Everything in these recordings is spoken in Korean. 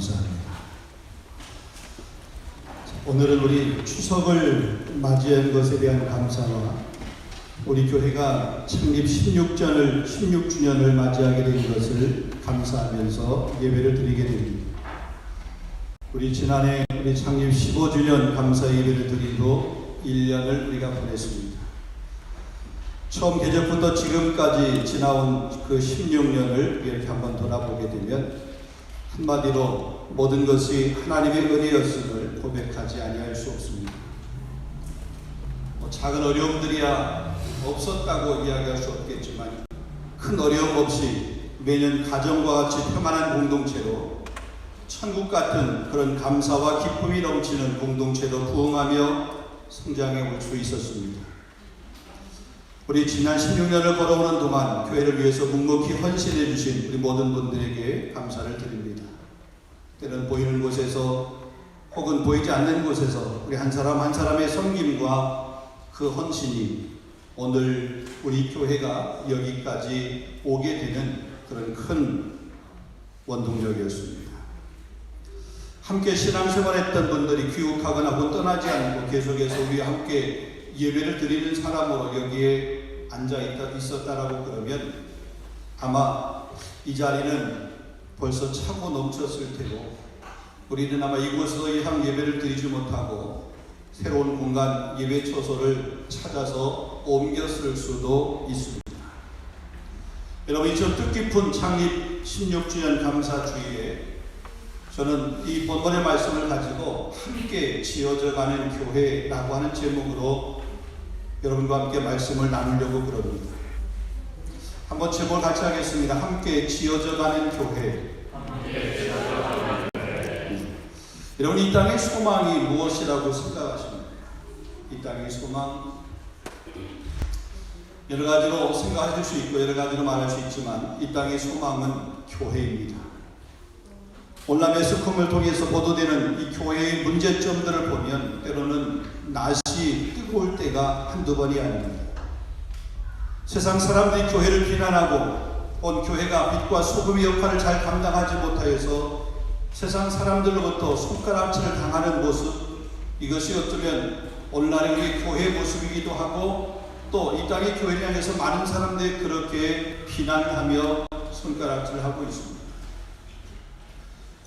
감사합니다. 오늘은 우리 추석을 맞이한 것에 대한 감사와 우리 교회가 창립 16주년을 맞이하게 된 것을 감사하면서 예배를 드리게 됩니다. 우리 지난해 우리 창립 15주년 감사 예배를 드리고 1년을 우리가 보냈습니다. 처음 개척부터 지금까지 지나온 그 16년을 이렇게 한번 돌아보게 되면 한마디로 모든 것이 하나님의 은혜였음을 고백하지 아니할 수 없습니다. 작은 어려움들이야 없었다고 이야기할 수 없겠지만 큰 어려움 없이 매년 가정과 같이 평안한 공동체로 천국 같은 그런 감사와 기쁨이 넘치는 공동체로 부흥하며 성장해 올 수 있었습니다. 우리 지난 16년을 걸어오는 동안 교회를 위해서 묵묵히 헌신해 주신 우리 모든 분들에게 감사를 드립니다. 때는 보이는 곳에서 혹은 보이지 않는 곳에서 우리 한 사람 한 사람의 섬김과 그 헌신이 오늘 우리 교회가 여기까지 오게 되는 그런 큰 원동력이었습니다. 함께 신앙생활했던 분들이 귀국하거나 곧 떠나지 않고 계속해서 우리와 함께 예배를 드리는 사람으로 여기에 앉아 있었다라고 그러면 아마 이 자리는 벌써 차고 넘쳤을 테고 우리는 아마 이곳에서 이한 예배를 드리지 못하고 새로운 공간 예배 처소를 찾아서 옮겼을 수도 있습니다. 여러분, 이 저 뜻깊은 창립 16주년 감사주일에 저는 이 본문의 말씀을 가지고 함께 지어져가는 교회라고 하는 제목으로 여러분과 함께 말씀을 나누려고 그럽니다. 한번 제목을 같이 하겠습니다. 함께 지어져가는 교회. 여러분, 이 땅의 소망이 무엇이라고 생각하십니까? 이 땅의 소망 여러 가지로 생각하실 수 있고 여러 가지로 말할 수 있지만 이 땅의 소망은 교회입니다. 온라인 매스컴을 통해서 보도되는 이 교회의 문제점들을 보면 때로는 낯이 뜨거울 때가 한두 번이 아닙니다. 세상 사람들이 교회를 비난하고 온 교회가 빛과 소금의 역할을 잘 감당하지 못하여서 세상 사람들로부터 손가락질을 당하는 모습, 이것이 어쩌면 오늘날의 우리 교회의 모습이기도 하고 또 이 땅의 교회를 향해서 많은 사람들이 그렇게 비난하며 손가락질을 하고 있습니다.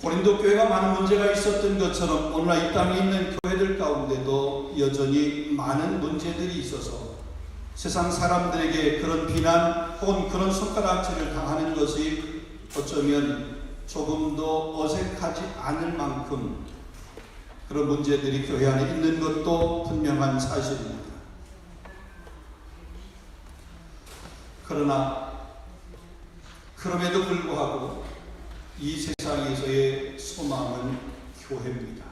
고린도 교회가 많은 문제가 있었던 것처럼 오늘날 이 땅에 있는 교회들 가운데도 여전히 많은 문제들이 있어서 세상 사람들에게 그런 비난 혹은 그런 손가락질을 당하는 것이 어쩌면 조금도 어색하지 않을 만큼 그런 문제들이 교회 안에 있는 것도 분명한 사실입니다. 그러나 그럼에도 불구하고 이 세상에서의 소망은 교회입니다.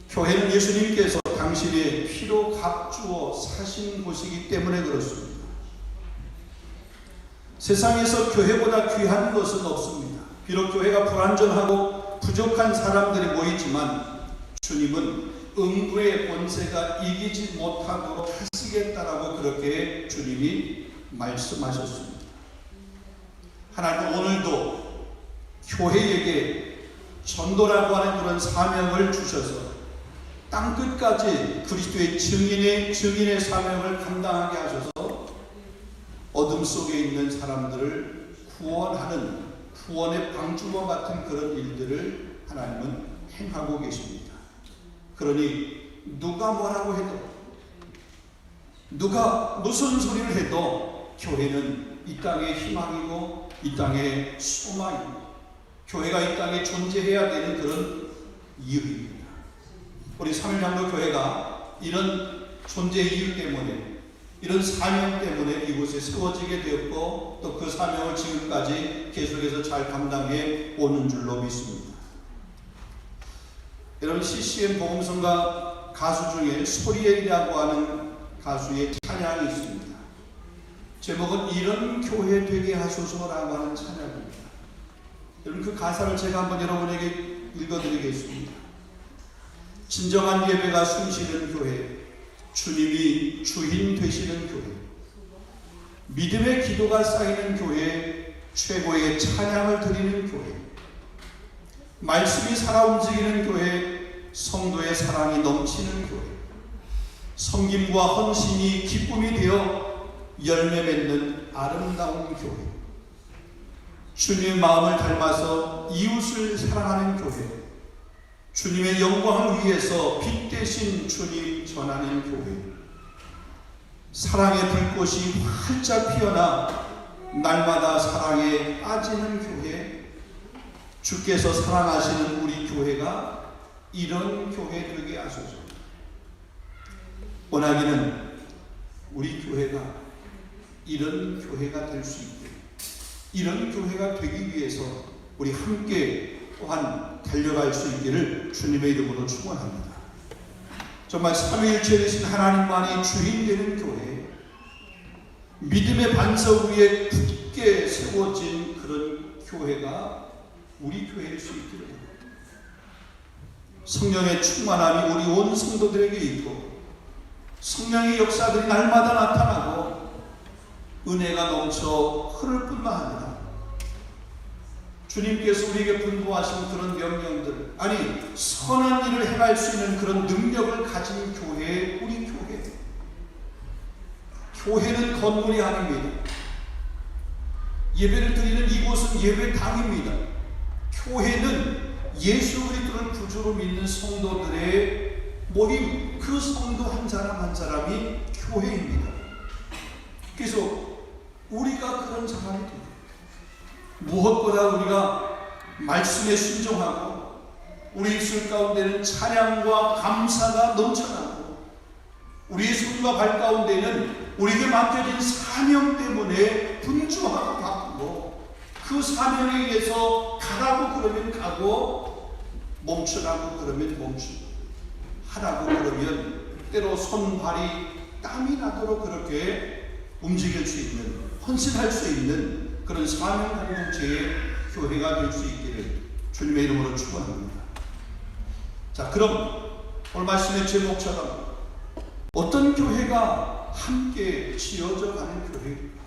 교회는 예수님께서 당신의 피로 값주어 사신 곳이기 때문에 그렇습니다. 세상에서 교회보다 귀한 것은 없습니다. 비록 교회가 불완전하고 부족한 사람들이 모이지만 주님은 음부의 권세가 이기지 못하도록 하시겠다라고 그렇게 주님이 말씀하셨습니다. 하나님은 오늘도 교회에게 전도라고 하는 그런 사명을 주셔서 땅끝까지 그리스도의 증인의 사명을 감당하게 하셔서 어둠 속에 있는 사람들을 구원하는 구원의 방주와 같은 그런 일들을 하나님은 행하고 계십니다. 그러니 누가 뭐라고 해도 누가 무슨 소리를 해도 교회는 이 땅의 희망이고 이 땅의 소망입니다. 교회가 이 땅에 존재해야 되는 그런 이유입니다. 우리 삼일장로교회가 이런 존재 이유 때문에 이런 사명 때문에 이곳에 세워지게 되었고 또 그 사명을 지금까지 계속해서 잘 감당해 오는 줄로 믿습니다. 여러분, CCM 복음성가 가수 중에 소리엘이라고 하는 가수의 찬양이 있습니다. 제목은 이런 교회 되게 하소서라고 하는 찬양입니다. 여러분, 그 가사를 제가 한번 여러분에게 읽어드리겠습니다. 진정한 예배가 숨쉬는 교회, 주님이 주인 되시는 교회, 믿음의 기도가 쌓이는 교회, 최고의 찬양을 드리는 교회, 말씀이 살아 움직이는 교회, 성도의 사랑이 넘치는 교회, 섬김과 헌신이 기쁨이 되어 열매 맺는 아름다운 교회, 주님의 마음을 닮아서 이웃을 사랑하는 교회, 주님의 영광을 위해서 빛 대신 주님 전하는 교회, 사랑의 불꽃이 활짝 피어나 날마다 사랑에 빠지는 교회, 주께서 사랑하시는 우리 교회가 이런 교회 되게 하소서. 원하기는 우리 교회가 이런 교회가 될 수 있게, 이런 교회가 되기 위해서 우리 함께 또한 달려갈 수 있기를 주님의 이름으로 축원합니다. 정말 삼위일체 되신 하나님만이 주인 되는 교회, 믿음의 반석 위에 굳게 세워진 그런 교회가 우리 교회일 수 있기를, 성령의 충만함이 우리 온 성도들에게 있고 성령의 역사들이 날마다 나타나고 은혜가 넘쳐 흐를 뿐만 아니라 주님께서 우리에게 분부하신 그런 명령들, 아니 선한 일을 행할 수 있는 그런 능력을 가진 교회, 우리 교회. 교회는 건물이 아닙니다. 예배를 드리는 이곳은 예배당입니다. 교회는 예수 그리스도를 구주로 믿는 성도들의 모임, 그 성도 한 사람 한 사람이 교회입니다. 그래서 우리가 그런 사람이 됩니다. 무엇보다 우리가 말씀에 순종하고 우리 입술 가운데는 찬양과 감사가 넘쳐나고 우리의 손과 발 가운데는 우리에게 맡겨진 사명 때문에 분주하고 바쁘고 그 사명에 의해서 가라고 그러면 가고 멈추라고 그러면 멈추고 하라고 그러면 때로 손발이 땀이 나도록 그렇게 움직일 수 있는, 헌신할 수 있는 그런 사명 공동체의 교회가 될 수 있기를 주님의 이름으로 축원합니다. 자, 그럼 오늘 말씀의 제목처럼 어떤 교회가 함께 지어져 가는 교회입니까?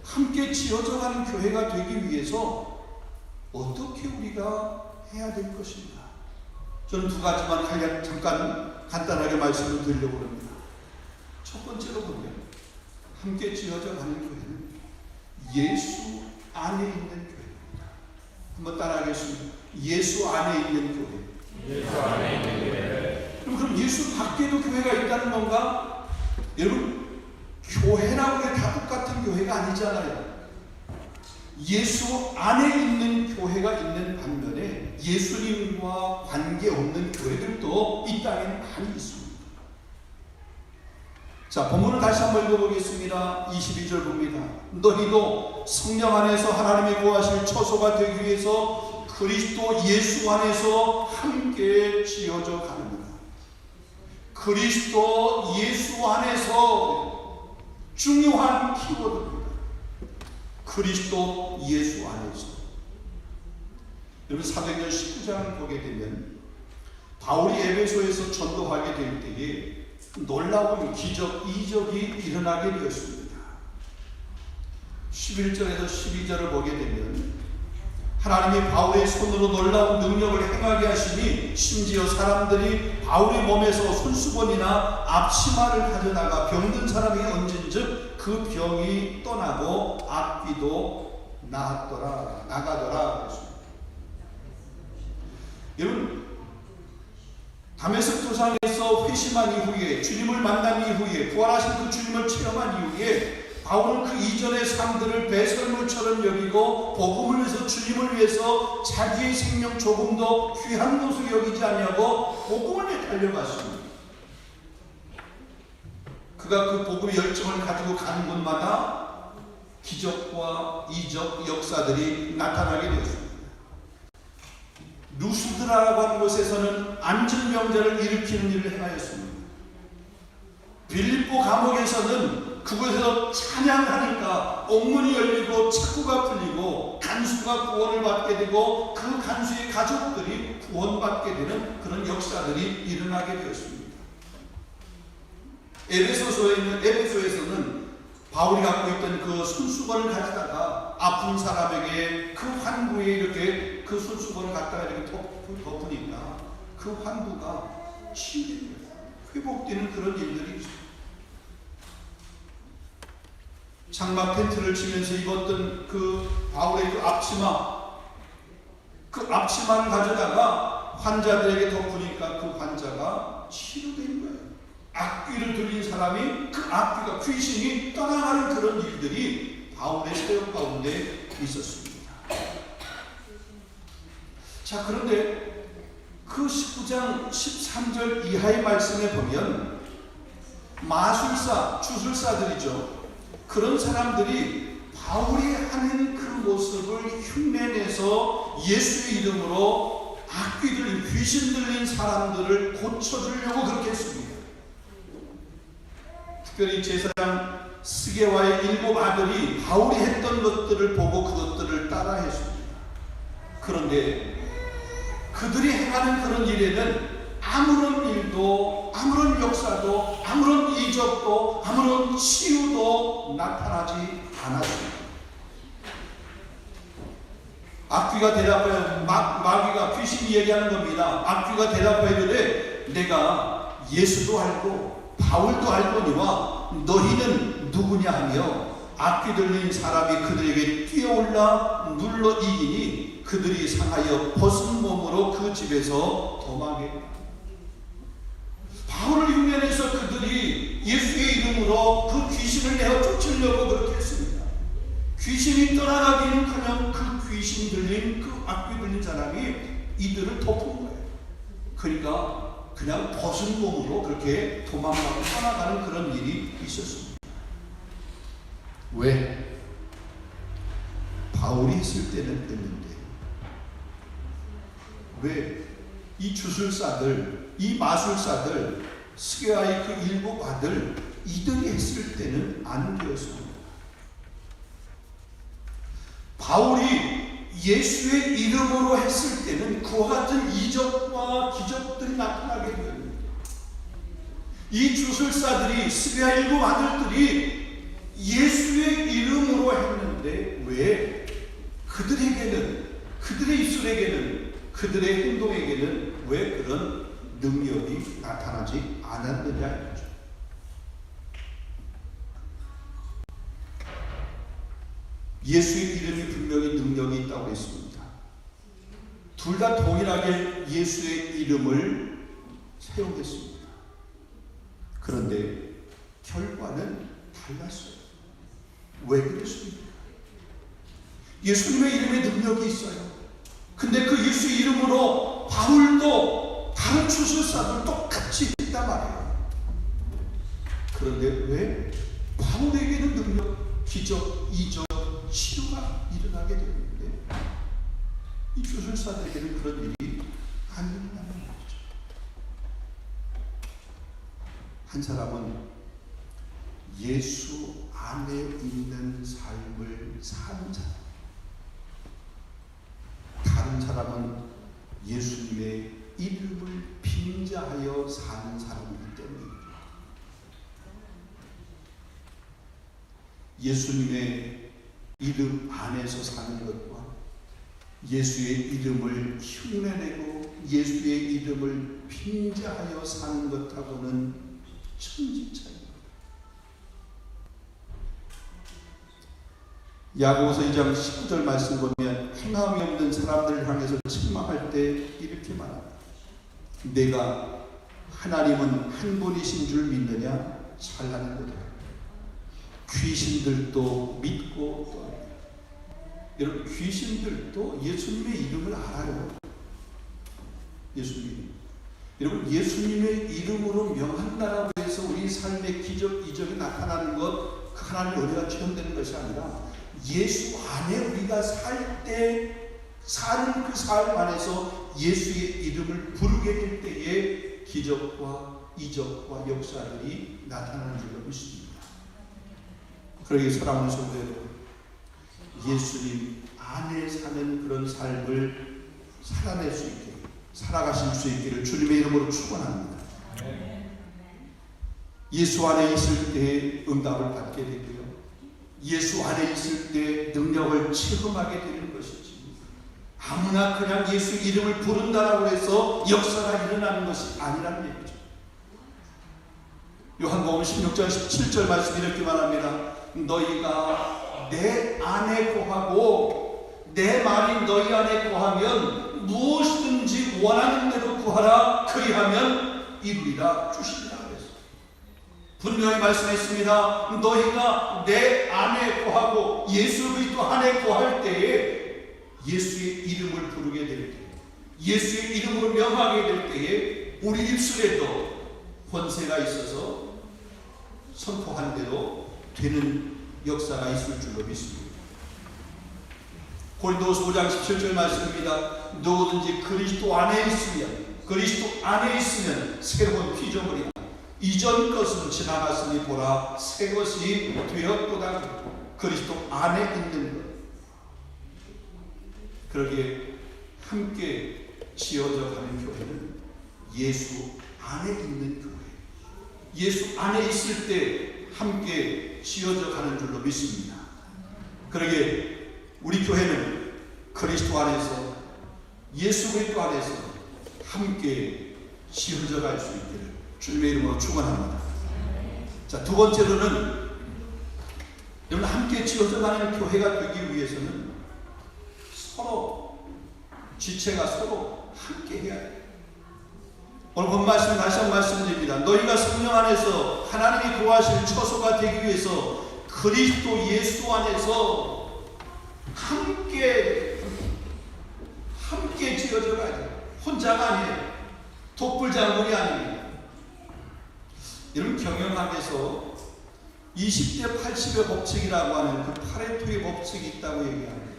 함께 지어져 가는 교회가 되기 위해서 어떻게 우리가 해야 될 것인가? 저는 두 가지만 잠깐 간단하게 말씀을 드리려고 합니다. 첫 번째로 보면 함께 지어져 가는 교회는 예수 안에 있는 교회입니다. 한번 따라하겠습니다. 예수 안에 있는 교회. 예수 안에 있는 교회. 그럼 예수 밖에도 교회가 있다는 건가? 여러분, 교회라고 해 다 똑같은 교회가 아니잖아요. 예수 안에 있는 교회가 있는 반면에 예수님과 관계없는 교회들도 이 땅에 많이 있습니다. 자, 본문을 다시 한번 읽어보겠습니다. 22절 봅니다. 너희도 성령 안에서 하나님이 구하실 처소가 되기 위해서 그리스도 예수 안에서 함께 지어져 가는구나. 그리스도 예수 안에서 중요한 키워드입니다. 그리스도 예수 안에서. 여러분, 사도행전 19장 보게 되면 바울이 에베소에서 전도하게 될 때에 놀라운 기적, 이적이 일어나게 되었습니다. 11절에서 12절을 보게 되면 하나님이 바울의 손으로 놀라운 능력을 행하게 하시니 심지어 사람들이 바울의 몸에서 손수건이나 앞치마를 가져다가 병든 사람이 얹은즉 그 병이 떠나고 앞귀도 나가더라. 여러분, 다메섹 도상에서 회심한 이후에, 주님을 만난 이후에, 부활하신 그 주님을 체험한 이후에 바울은 그 이전의 삶들을 배설물처럼 여기고 복음을 위해서, 주님을 위해서 자기의 생명 조금 더 귀한 것으로 여기지 않냐고 복음을 위해 달려갔습니다. 그가 그 복음의 열정을 가지고 가는 곳마다 기적과 이적, 역사들이 나타나게 되었습니다. 루스드라라고 하는 곳에서는 안전병자를 일으키는 일을 행하였습니다. 빌립보 감옥에서는 그곳에서 찬양하니까 옥문이 열리고 창구가 풀리고 간수가 구원을 받게 되고 그 간수의 가족들이 구원받게 되는 그런 역사들이 일어나게 되었습니다. 에베소에서는 바울이 갖고 있던 그 손수건을 가지다가 아픈 사람에게 그 환부에 이렇게 이렇게 그 손수건을 갖다가 이렇게 덮으니까 그 환부가 치유되는 거예요. 회복되는 그런 일들이 있어요. 장막 텐트를 치면서 입었던 그 바울의 그 앞치마를 가져다가 환자들에게 덮으니까 그 환자가 치료된 거예요. 악귀를 들린 사람이 그 악귀가 귀신이 떠나가는 그런 일들이 바울의 사역 가운데 있었습니다. 자, 그런데 그 19장 13절 이하의 말씀에 보면 마술사, 주술사들이죠. 그런 사람들이 바울이 하는 그 모습을 흉내내서 예수의 이름으로 악귀 들린, 귀신 들린 사람들을 고쳐주려고 그렇게 했습니다. 특별히 제사장 스게와의 7 아들이 바울이 했던 것들을 보고 그것들을 따라 했습니다. 그런데 그들이 행하는 그런 일에는 아무런 일도, 아무런 역사도, 아무런 이적도, 아무런 치유도 나타나지 않았습니다. 악귀가 대답하여, 마귀가 귀신이 얘기하는 겁니다. 악귀가 대답하여 이르되 내가 예수도 알고 바울도 알거니와 너희는 누구냐 하며 악귀 들린 사람이 그들에게 뛰어올라 눌러 이기니 그들이 상하여 벗은 몸으로 그 집에서 도망해. 바울을 흉내내서 그들이 예수의 이름으로 그 귀신을 내어 쫓으려고 그렇게 했습니다. 귀신이 떠나가기는커녕 그 귀신 들린, 그 악귀 들린 사람이 이들을 덮은 거예요. 그러니까 그냥 벗은 몸으로 그렇게 도망가고 떠나가는 그런 일이 있었습니다. 왜? 바울이 했을 때는 됐는데 왜 이 주술사들, 이 마술사들, 스게와의 그 7 아들, 이들이 했을 때는 안 되었습니다. 바울이 예수의 이름으로 했을 때는 그와 같은 이적과 기적들이 나타나게 되었는데 이 주술사들이, 스게와 7 아들들이 예수의 이름으로 했는데 왜 그들에게는, 그들의 입술에게는, 그들의 행동에게는 왜 그런 능력이 나타나지 않았느냐. 예수의 이름이 분명히 능력이 있다고 했습니다. 둘 다 동일하게 예수의 이름을 사용했습니다. 그런데 결과는 달랐어요. 왜 그랬습니까? 예수님의 이름에 능력이 있어요. 근데 그 예수의 이름으로 바울도 다른 주술사들 똑같이 했단 말이에요. 그런데 왜 바울에게는 능력, 기적, 이적, 치료가 일어나게 되는데 이 주술사들에게는 그런 일이 안 일어나는 거죠. 한 사람은 예수 안에 있는 삶을 사는 사람, 다른 사람은 예수님의 이름을 빙자하여 사는 사람이기 때문입니다. 예수님의 이름 안에서 사는 것과 예수의 이름을 흉내내고 예수의 이름을 빙자하여 사는 것하고는 천지차이입니다. 야고보서 2장 19절 말씀 보면 행함이 없는 사람들을 향해서 책망할 때 이렇게 말합니다. 내가 하나님은 한 분이신 줄 믿느냐? 잘하는 거다. 귀신들도 믿고 또 여러분, 귀신들도 예수님의 이름을 알아요. 예수님. 여러분, 예수님의 이름으로 명한다라고 해서 우리 삶의 기적, 이적이 나타나는 것, 그 하나님의 은혜가 체험되는 것이 아니라 예수 안에 우리가 살 때 사는 그 삶 안에서 예수의 이름을 부르게 될 때에 기적과 이적과 역사들이 나타나는 줄로 믿습니다. 그러기 사랑하는 성도 여러분, 예수님 안에 사는 그런 삶을 살아낼 수 있게, 살아가실 수 있기를 주님의 이름으로 축원합니다. 예수 안에 있을 때 응답을 받게 되고요, 예수 안에 있을 때 능력을 체험하게 되는 것이지, 아무나 그냥 예수 이름을 부른다라고 해서 역사가 일어나는 것이 아니라는 얘기죠. 요한복음 16장 17절 말씀 이렇게 말합니다. 너희가 내 안에 거하고 내 말이 너희 안에 거하면 무엇이든지 원하는 대로 구하라. 그리하면 이루리라 주시리라 그랬어요. 분명히 말씀했습니다. 너희가 내 안에 거하고 예수 그리스도 안에 거할 때에 예수의 이름을 부르게 될 때, 예수의 이름을 명하게 될 때에 우리 입술에도 권세가 있어서 선포한 대로 되는 역사가 있을 줄로 믿습니다. 고린도후서 5장 17절 말씀입니다. 누구든지 그리스도 안에 있으면 새로운 피조물이야. 이전 것은 지나갔으니 보라 새 것이 되었도다. 그리스도 안에 있는 것. 그러기에 함께 지어져 가는 교회는 예수 안에 있는 교회. 예수 안에 있을 때 함께 지어져 가는 줄로 믿습니다. 그러기에 우리 교회는 그리스도 안에서 예수 그리스도 안에서 함께 지어져 갈 수 있기를 주님의 이름으로 축원합니다. 자, 두 번째로는 여러분 함께 지어져 가는 교회가 되기 위해서는 서로 지체가 서로 함께 해야 해요. 오늘 본 말씀 다시 한번 말씀드립니다. 너희가 성령 안에서 하나님이 구하실 처소가 되기 위해서 그리스도 예수 안에서 함께 지어져 가야 돼요. 혼자가 아니에요. 독불장군이 아닙니다. 여러분 경영학에서 20대 80의 법칙이라고 하는 그 파레토의 법칙이 있다고 얘기합니다.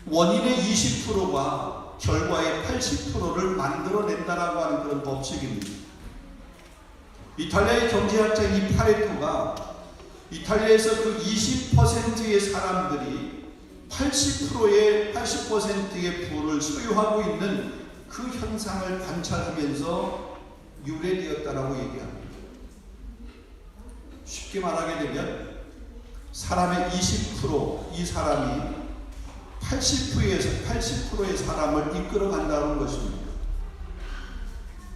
원인의 20%가 결과의 80%를 만들어낸다라고 하는 그런 법칙입니다. 이탈리아의 경제학자인 이 파레토가 이탈리아에서 그 20%의 사람들이 80%의 부를 소유하고 있는 그 현상을 관찰하면서 유래되었다라고 얘기합니다. 쉽게 말하게 되면 사람의 20% 이 사람이 80%의 사람을 이끌어 간다는 것입니다.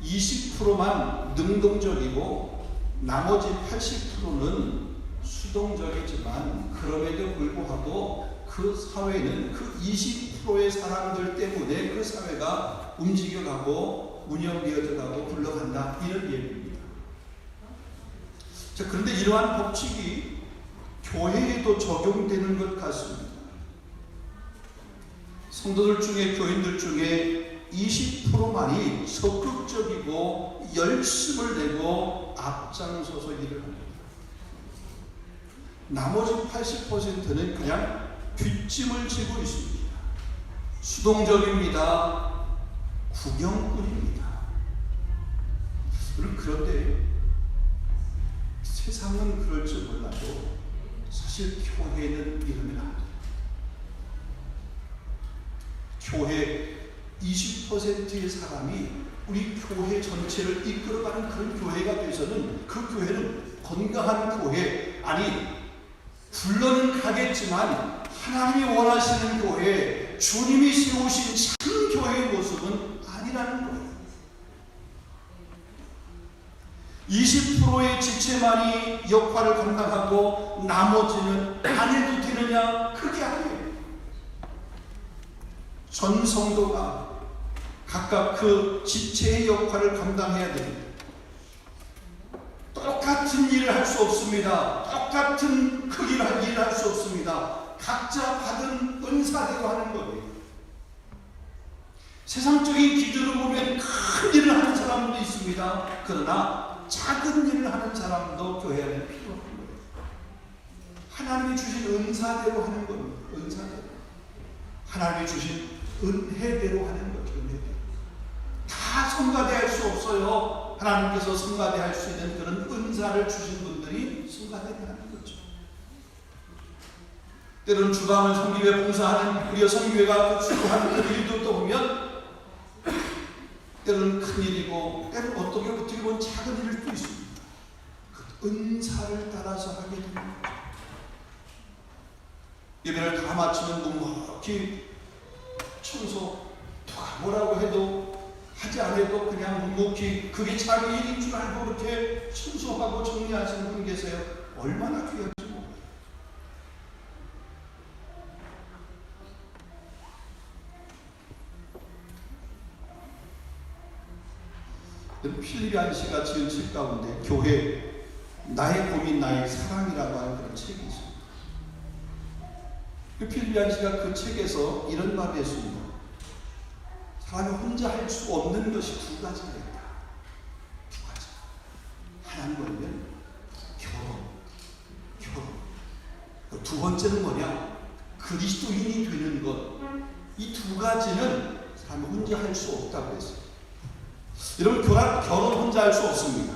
20%만 능동적이고 나머지 80%는 수동적이지만 그럼에도 불구하고 그 사회는 그 20%의 사람들 때문에 그 사회가 움직여가고 운영되어져가고 굴러간다 이런 얘기입니다. 자, 그런데 이러한 법칙이 교회에도 적용되는 것 같습니다. 성도들 중에 교인들 중에 20%만이 적극적이고 열심을 내고 앞장서서 일을 합니다. 나머지 80%는 그냥 뒷짐을 지고 있습니다. 수동적입니다. 구경꾼입니다. 그런데 세상은 그럴 줄 몰라도 사실 교회는 이러면 안 돼요. 교회 20%의 사람이 우리 교회 전체를 이끌어가는 그런 교회가 돼서는 그 교회는 건강한 교회, 아니 불러는 가겠지만 하나님이 원하시는 교회, 주님이 세우신 참 교회의 모습은 아니라는 거예요. 20%의 지체만이 역할을 감당하고 나머지는 안 해도 되느냐? 그게 아니에요. 전 성도가 각각 그 지체의 역할을 감당해야 됩니다. 똑같은 일을 할 수 없습니다. 똑같은 크기를 일을 할 수 없습니다. 각자 받은 은사대로 하는 거예요. 세상적인 기준으로 보면 큰 일을 하는 사람도 있습니다. 그러나 작은 일을 하는 사람도 교회 안에 필요한 거예요. 하나님이 주신 은사대로 하는 겁니다. 은사대로. 하나님이 주신 은혜대로 하는 거죠. 은혜대로. 다 성가대할 수 없어요. 하나님께서 성가대할 수 있는 그런 은사를 주신 분들이 성가대를 하는 거죠. 때로는 주방을 성교회 봉사하는 우리 성교회가 수고하는 그 일들도 보면 때로는 큰 일이고 때로는 어떻게 보면 작은 일일 수 있습니다. 그 은사를 따라서 하게 됩니다. 예배를 다 마치면 묵묵히 청소 누가 뭐라고 해도 하지 않아도 그냥 묵묵히 그게 자기 일인 줄 알고 그렇게 청소하고 정리하시는 분 계세요. 얼마나 귀한지 몰라요. 필립 얀 씨가 지은 책 가운데 교회 나의 고민 나의 사랑이라고 하는 그런 책이 있습니다. 필립 얀 씨가 그 책에서 이런 말을 했습니다. 사람이 혼자 할 수 없는 것이 두 가지가 있다. 두 가지. 하나는 뭐냐면 결혼. 두 번째는 뭐냐? 그리스도인이 되는 것. 이 두 가지는 사람이 혼자 할 수 없다고 했어요. 여러분, 결혼 혼자 할 수 없습니다.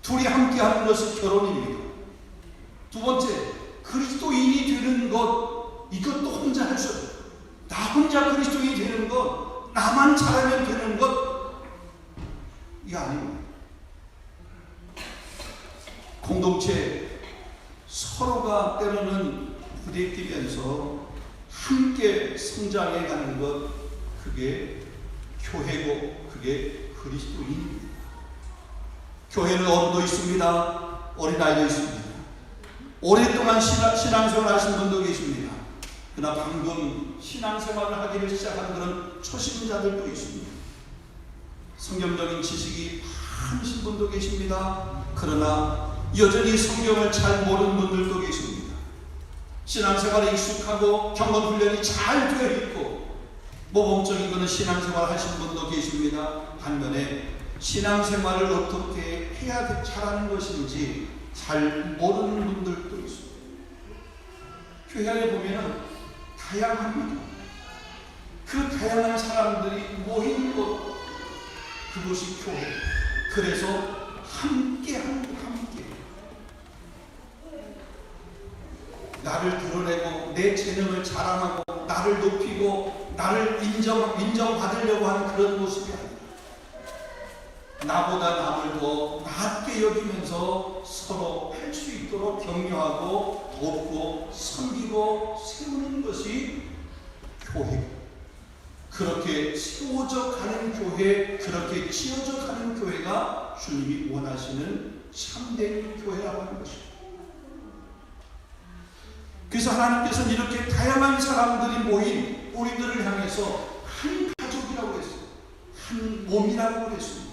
둘이 함께 하는 것이 결혼입니다. 두 번째, 그리스도인이 되는 것, 이것도 혼자 할 수 없어요. 나 혼자 그리스도인이 되는 것, 나만 잘하면 되는 것, 이게 아닙니다. 공동체 서로가 때로는 부대끼면서 함께 성장해 가는 것, 그게 교회고 그게 그리스도인입니다. 교회는 어른도 있습니다. 어린아이도 있습니다. 오랫동안 신앙생활 하신 분도 계십니다. 그러나 방금 신앙생활을 하기를 시작한 그런 초심자들도 있습니다. 성경적인 지식이 많으신 분도 계십니다. 그러나 여전히 성경을 잘 모르는 분들도 계십니다. 신앙생활에 익숙하고 경건훈련이 잘 되어 있고 모범적인 것은 신앙생활 하신 분도 계십니다. 반면에 신앙생활을 어떻게 해야 잘하는 것인지 잘 모르는 분들도 있습니다. 교회 안에 보면 다양합니다. 그 다양한 사람들이 모인 곳, 그곳이 교회. 그래서 함께 나를 드러내고 내 재능을 자랑하고 나를 높이고 나를 인정받으려고 하는 그런 모습이 아닙니다. 나보다 남을 더 낮게 여기면서 서로 할 수 있도록 격려하고 돕고 섬기고 세우는 것이 교회고, 그렇게 세워져 가는 교회, 그렇게 지어져 가는 교회가 주님이 원하시는 참된 교회라고 하는 것입니다. 그래서 하나님께서는 이렇게 다양한 사람들이 모인 우리들을 향해서 한 가족이라고 했어요. 한 몸이라고 했습니다.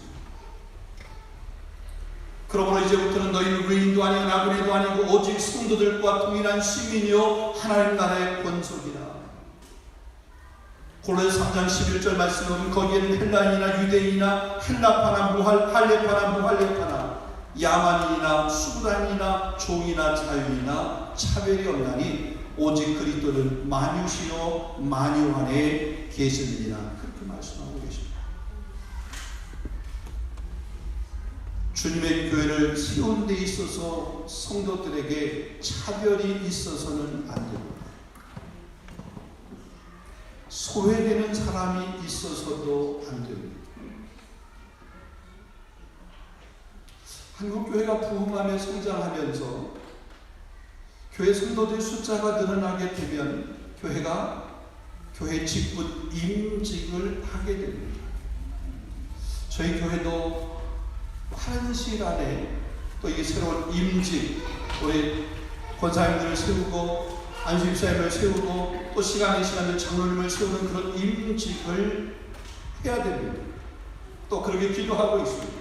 그러므로 이제부터는 너희는 의인도 아니고 나그네도 아니고 오직 성도들과 동일한 시민이요 하나님 나라의 권속이라. 고린도서 3장 11절 말씀을 보면 거기에는 헬라인이나 유대인이나 헬라파나 할례파나 무할례파나 야만인이나 수구단이나 종이나 자유인이나 차별이 없나니 오직 그리스도는 만유시요 만유 안에 계시느니라. 그렇게 말씀하고 계십니다. 주님의 교회를 세운 데 있어서 성도들에게 차별이 있어서는 안 됩니다. 소외되는 사람이 있어서도 안 됩니다. 한국교회가 부흥하며 성장하면서 교회 성도들의 숫자가 늘어나게 되면 교회 직분 임직을 하게 됩니다. 저희 교회도 빠른 시간에 또 이게 새로운 임직, 우리 권사님들을 세우고 안수집사님을 세우고 또 시간에 장로님을 세우는 그런 임직을 해야 됩니다. 또 그렇게 기도하고 있습니다.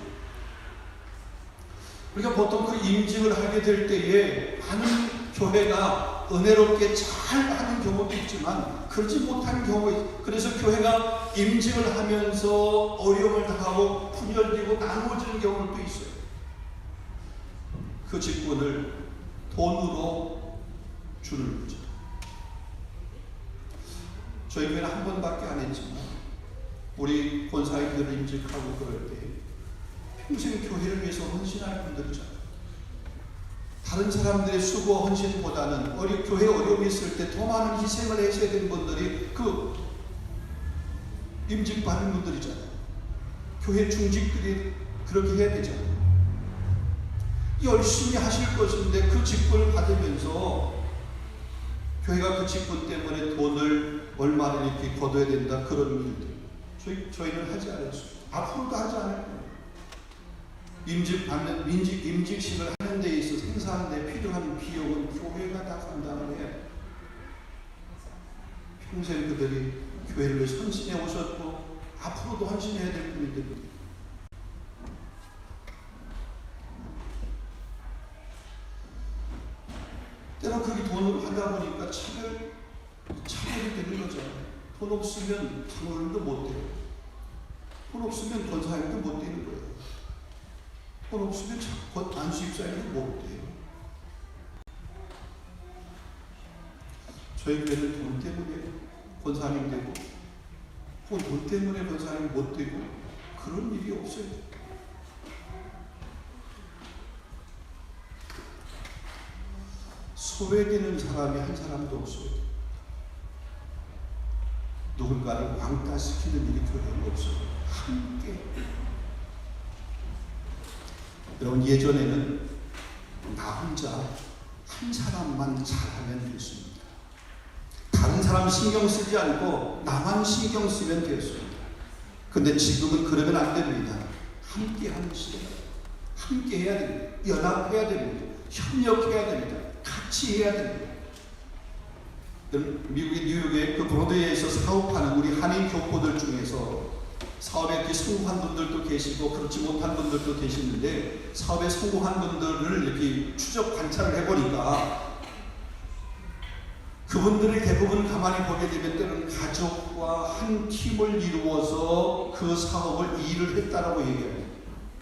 우리가 보통 그 임직을 하게 될 때에 많은 교회가 은혜롭게 잘 하는 경우도 있지만 그러지 못하는 경우가 있어요. 그래서 교회가 임직을 하면서 어려움을 당하고 분열되고 나누어지는 경우도 있어요. 그 직분을 돈으로 주는 거죠. 저희 교회는 한 번밖에 안 했지만 우리 권사님들을 임직하고 그럴 때 평생 교회를 위해서 헌신할 분들이잖아요. 다른 사람들의 수고 헌신보다는 교회 어려움이 있을 때 더 많은 희생을 하셔야 되는 분들이 그 임직받는 분들이잖아요. 교회 중직들이 그렇게 해야 되잖아요. 열심히 하실 것인데 그 직분을 받으면서 교회가 그 직분 때문에 돈을 얼마를 이렇게 거둬야 된다 그런 일들 저희는 하지 않았습니다. 앞으로도 하지 않을 거예요. 임직식을 하는 데 있어서 행사하는 데 필요한 비용은 교회가 다 감당을 해요. 평생 그들이 교회를 헌신해 오셨고 앞으로도 헌신해야 될 분들입니다. 때로 그게 돈으로 하다 보니까 차별이 되는 거죠. 돈 없으면 장로님도 못 돼요. 돈 없으면 권사님도 못 되는 거예요. 돈 없으면 안수입사님도 못 돼요. 저희 교회는 돈 때문에 권사님 되고 혹은 돈 때문에 권사님 못 되고 그런 일이 없어요. 소외되는 사람이 한 사람도 없어요. 누군가를 왕따시키는 일이 교회에 없어요. 함께. 여러분, 예전에는 나 혼자 한 사람만 잘하면 됐습니다. 다른 사람 신경 쓰지 않고 나만 신경 쓰면 됐습니다. 근데 지금은 그러면 안 됩니다. 함께 하는 시대가 함께 해야 됩니다. 연합해야 됩니다. 협력해야 됩니다. 같이 해야 됩니다. 미국의 뉴욕의 그 브로드웨이에서 사업하는 우리 한인 교포들 중에서 사업에 이렇게 성공한 분들도 계시고 그렇지 못한 분들도 계시는데 사업에 성공한 분들을 이렇게 추적 관찰을 해보니까 그분들을 대부분 가만히 보게 되면 때로는 가족과 한 팀을 이루어서 그 사업을 일을 했다라고 얘기합니다.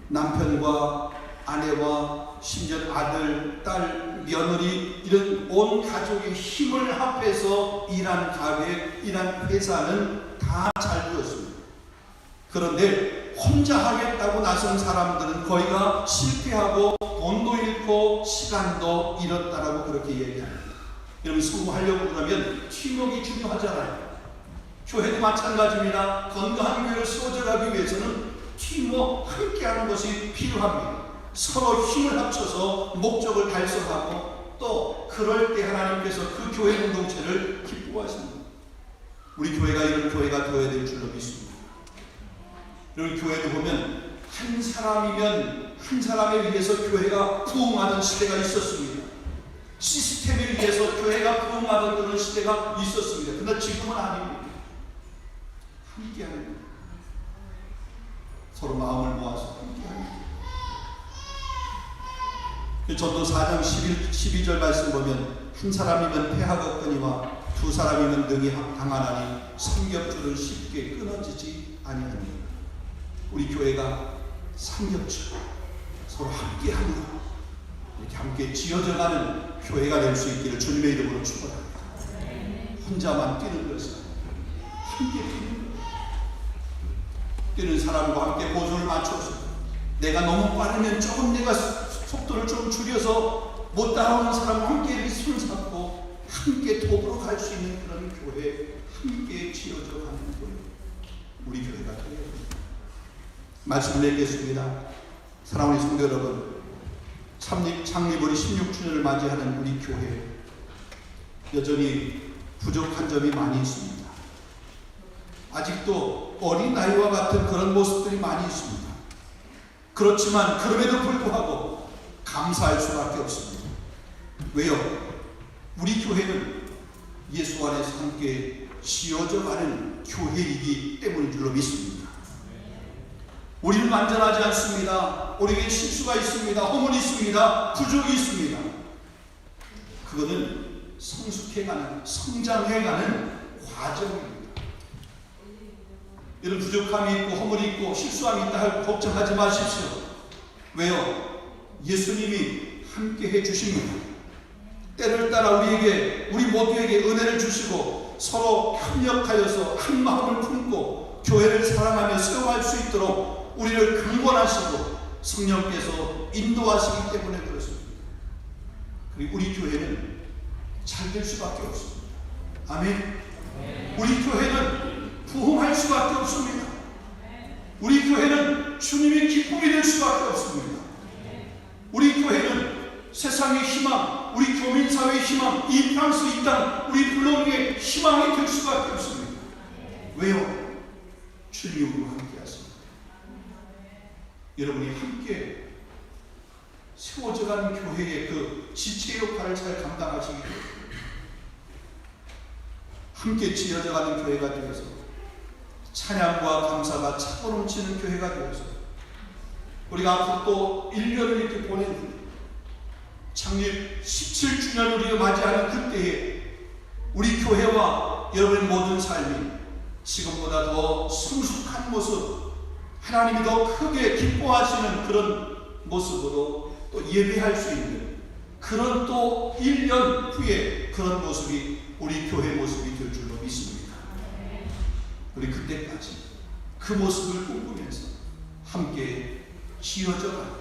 남편과 아내와 심지어 아들, 딸, 며느리 이런 온 가족의 힘을 합해서 일한 가게, 일한 회사는 다 잘 되었습니다. 그런데 혼자 하겠다고 나선 사람들은 거의가 실패하고 돈도 잃고 시간도 잃었다라고 그렇게 얘기합니다. 여러분, 성공하려고 그러면 팀워크가 중요하잖아요. 교회도 마찬가지입니다. 건강한 교회를 세워져가기 위해서는 팀워크 함께하는 것이 필요합니다. 서로 힘을 합쳐서 목적을 달성하고 또 그럴 때 하나님께서 그 교회 공동체를 기뻐하십니다. 우리 교회가 이런 교회가 되어야 될 줄로 믿습니다. 이런 교회를 보면 한 사람이면 한 사람에 의해서 교회가 부흥하는 시대가 있었습니다. 시스템에 의해서 교회가 부흥하던 그런 시대가 있었습니다. 그러나 지금은 아닙니다. 함께하는 거예요. 서로 마음을 모아서 함께하는 거예요. 전도 4장 12절 말씀 보면 한 사람이면 패하겠거니와 두 사람이면 능히 당하나니 삼겹줄은 쉽게 끊어지지 아니하니라. 우리 교회가 삼겹줄 서로 함께하는 이렇게 함께 지어져가는 교회가 될 수 있기를 주님의 이름으로 축원합니다. 혼자만 뛰는 것은 함께 뛰는 거예요. 뛰는 사람과 함께 보조를 맞춰서 내가 너무 빠르면 조금 내가 속도를 좀 줄여서 못 따라오는 사람과 함께 손잡고 함께 도보로 갈 수 있는 그런 교회, 함께 지어져 가는 교회, 우리 교회가 되어야 합니다. 말씀을 맺겠습니다. 사랑하는 성도 여러분, 창립 우리 16주년을 맞이하는 우리 교회, 여전히 부족한 점이 많이 있습니다. 아직도 어린 아이와 같은 그런 모습들이 많이 있습니다. 그렇지만 그럼에도 불구하고 감사할 수밖에 없습니다. 왜요? 우리 교회는 예수 안에서 함께 지어져 가는 교회이기 때문인 줄로 믿습니다. 우리는 완전하지 않습니다. 우리에게 실수가 있습니다. 허물이 있습니다. 부족이 있습니다. 그거는 성숙해가는, 성장해가는 과정입니다. 이런 부족함이 있고 허물이 있고 실수함이 있다 할 걱정하지 마십시오. 왜요? 예수님이 함께 해주십니다. 때를 따라 우리 모두에게 은혜를 주시고 서로 협력하여서 한 마음을 품고 교회를 사랑하며 세워갈 수 있도록 우리를 강권하시고 성령께서 인도하시기 때문에 그렇습니다. 그리고 우리 교회는 잘 될 수밖에 없습니다. 아멘. 우리 교회는 부흥할 수밖에 없습니다. 우리 교회는 주님의 기쁨이 될 수밖에 없습니다. 우리 교회는 세상의 희망, 희망, 우리 교민사회의 희망, 이 프랑스 이 땅, 우리 블로그의 희망이 될 수밖에 없습니다. 왜요? 주님으로 함께 하십니다. 여러분이 함께 세워져가는 교회의 그 지체 역할을 잘 감당하시기 위해 함께 지어져가는 교회가 되어서 찬양과 감사가 차고 넘치는 교회가 되어서 우리가 앞으로 또 1년을 이렇게 보내는 창립 17주년을 우리가 맞이하는 그때에 우리 교회와 여러분의 모든 삶이 지금보다 더 성숙한 모습, 하나님이 더 크게 기뻐하시는 그런 모습으로 또 예배할 수 있는 그런 또 1년 후에 그런 모습이 우리 교회 모습이 될 줄로 믿습니다. 우리 그때까지 그 모습을 꿈꾸면서 함께 지어져가는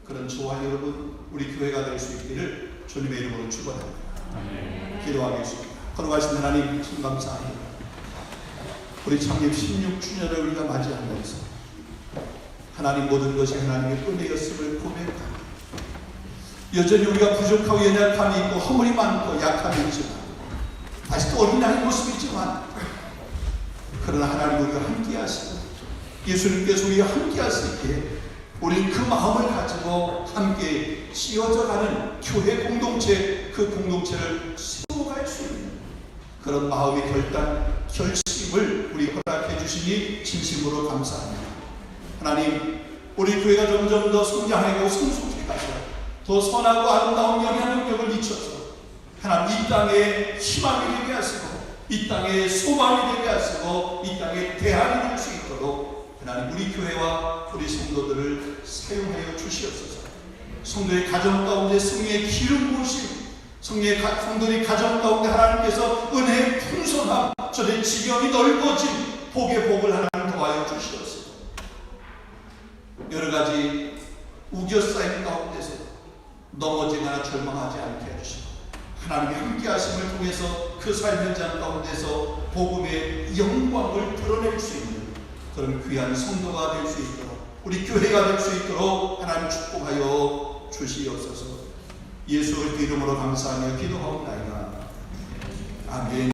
그런 저와 여러분 우리 교회가 될 수 있기를 주님의 이름으로 축원합니다. 기도하겠습니다. 걸어가신 하나님 참 감사합니다. 우리 창립 16주년을 우리가 맞이하면서 하나님 모든 것이 하나님의 은혜였음을 고백합니다. 여전히 우리가 부족하고 연약함이 있고 허물이 많고 약함이 있지만 다시 또 어린아이 모습이 있지만 그러나 하나님 우리가 함께 하시고 예수님께서 우리가 함께 할 수 있게 우리는 그 마음을 가지고 함께 지어져가는 교회 공동체, 그 공동체를 세워갈 수 있는 그런 마음의 결심을 우리 허락해 주시니 진심으로 감사합니다. 하나님, 우리 교회가 점점 더 성장하고 성숙해 가서 더 선하고 아름다운 영향력을 미쳐서 하나님 이 땅에 희망이 되게 하시고 이 땅에 소망이 되게 하시고 이 땅에 대안이 될 수 있도록 하나님 우리 교회와 우리 성도들을 사용하여 주시옵소서. 성도의 가정 가운데 성령의 기름 부으심, 성도의 가정 가운데 하나님께서 은혜의 풍성함, 저의 지경이 넓어진 복의 복을 하나님 더하여 주시옵소서. 여러 가지 우겨싸임 가운데서 넘어지거나 절망하지 않게 해주시고 하나님의 함께 하심을 통해서 그 삶 현장 가운데서 복음의 영광을 드러낼 수 있는 그런 귀한 성도가 될 수 있도록 우리 교회가 될 수 있도록 하나님 축복하여 주시옵소서. 예수 그리스도 이름으로 감사하며 기도하옵나이다. 아멘.